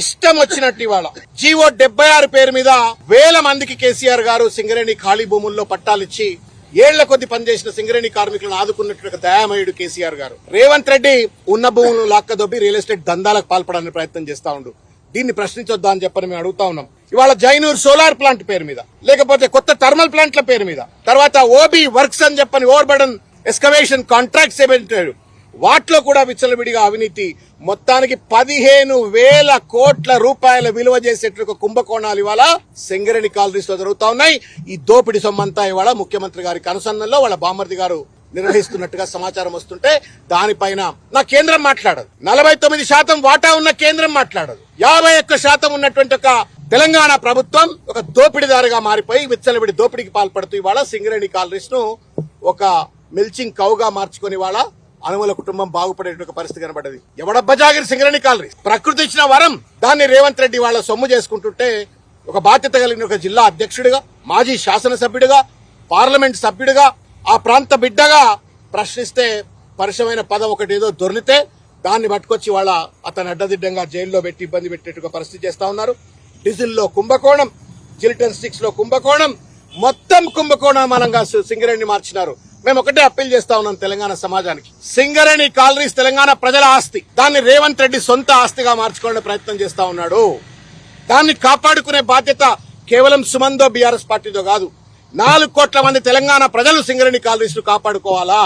ఇష్టం వచ్చినట్టు ఇవాళ జీవో 76 పేరు మీద వేల మందికి కేసీఆర్ గారు సింగరేణి ఖాళీ భూముల్లో పట్టాలిచ్చి ఏళ్ల కొద్ది పనిచేసిన సింగరేణి కార్మికులను ఆదుకున్నట్టు దయామయుడు కేసీఆర్ గారు. రేవంత్ రెడ్డి ఉన్న భూములను లాక్కదొబ్బి రియల్ ఎస్టేట్ దందాలకు పాల్పడానికి ప్రయత్నం చేస్తా ఉండు. దీన్ని ప్రశ్నించొద్దా అని చెప్పని మేము అడుగుతా ఉన్నాం. ఇవాళ జైనూర్ సోలార్ ప్లాంట్ పేరు మీద, లేకపోతే కొత్త థర్మల్ ప్లాంట్ల పేరు మీద, తర్వాత ఓబీ వర్క్స్ అని చెప్పని ఓవర్ బర్డన్ ఎక్స్కవేషన్ కాంట్రాక్ట్స్ ఏమంటారు, వాటిలో కూడా విచ్చలవిడిగా అవినీతి. మొత్తానికి 15,000 కోట్ల రూపాయల విలువ చేసేట్టు కుంభకోణాలు ఇవాళ సింగరేణి కాలనీస్ లో జరుగుతా ఉన్నాయి. ఈ దోపిడి సొమ్మంతా ఇవాళ ముఖ్యమంత్రి గారి కనుసన్నల్లో వాళ్ళ బామ్మర్ది గారు నిర్వహిస్తున్నట్టుగా సమాచారం వస్తుంటే దానిపైన నా కేంద్రం మాట్లాడదు. 49% వాటా ఉన్న కేంద్రం మాట్లాడదు. 51% ఉన్నటువంటి ఒక తెలంగాణ ప్రభుత్వం ఒక దోపిడీదారుగా మారిపోయి విచ్చలవిడి దోపిడీకి పాల్పడుతూ ఇవాళ సింగరేణి కాలనీస్ ను ఒక మిల్చింగ్ కౌగా మార్చుకుని ఇవాళ అనుమల కుటుంబం బాగుపడేటువంటి పరిస్థితి కనబడ్డది. ఎవడబ్బా జాగిరి సింగరేణి కాలనీ, ప్రకృతి ఇచ్చిన వరం, దాన్ని రేవంత్ రెడ్డి వాళ్ళ సొమ్ము చేసుకుంటుంటే ఒక బాధ్యత కలిగిన ఒక జిల్లా అధ్యక్షుడిగా, మాజీ శాసనసభ్యుడిగా, పార్లమెంట్ సభ్యుడిగా, ఆ ప్రాంత బిడ్డగా ప్రశ్నిస్తే పరుషమైన పదం ఒకటి ఏదో దొర్లితే దాన్ని పట్టుకొచ్చి వాళ్ళ అతను అడ్డదిడ్డంగా జైల్లో పెట్టి ఇబ్బంది పెట్టేట్టుగా పరిస్థితి చేస్తా ఉన్నారు. డీజిల్లో కుంభకోణం, జిలిటన్ స్టిక్స్ లో కుంభకోణం, మొత్తం కుంభకోణమానంగా సింగరేణిని మార్చినారు. మేము ఒకటే అప్పీల్ చేస్తా ఉన్నాం తెలంగాణ సమాజానికి, సింగరేణి కాలనీస్ తెలంగాణ ప్రజల ఆస్తి, దాన్ని రేవంత్ రెడ్డి సొంత ఆస్తిగా మార్చుకోవడానికి ప్రయత్నం చేస్తా ఉన్నాడు. దాన్ని కాపాడుకునే బాధ్యత కేవలం సుమందో బీఆర్ఎస్ పార్టీతో కాదు, 4 కోట్ల మంది తెలంగాణ ప్రజలు సింగరేణి కాలనీస్ ను కాపాడుకోవాలా.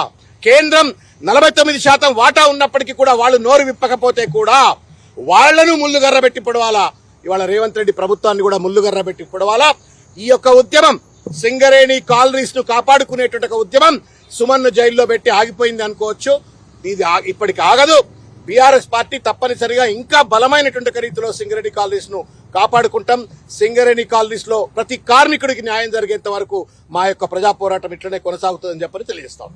కేంద్రం 49% వాటా ఉన్నప్పటికీ కూడా వాళ్ళు నోరు విప్పకపోతే కూడా వాళ్లను ముల్లుగర్ర పెట్టి పొడవాలా. ఇవాళ రేవంత్ రెడ్డి ప్రభుత్వాన్ని కూడా ముల్లుగర్ర పెట్టి పొడవాలా. ఈ యొక్క ఉద్యమం, సింగరేణి కాలనీస్ ను కాపాడుకునేటువంటి ఒక ఉద్యమం సుమన్ను జైల్లో పెట్టి ఆగిపోయింది అనుకోవచ్చు. ఇది ఇప్పటికి ఆగదు. బీఆర్ఎస్ పార్టీ తప్పనిసరిగా ఇంకా బలమైనటువంటి రీతిలో సింగరేణి కాలనీస్ ను కాపాడుకుంటాం. సింగరేణి కాలనీస్ లో ప్రతి కార్మికుడికి న్యాయం జరిగేంత వరకు మా యొక్క ప్రజా పోరాటం ఇట్లనే కొనసాగుతుందని చెప్పని తెలియజేస్తాం.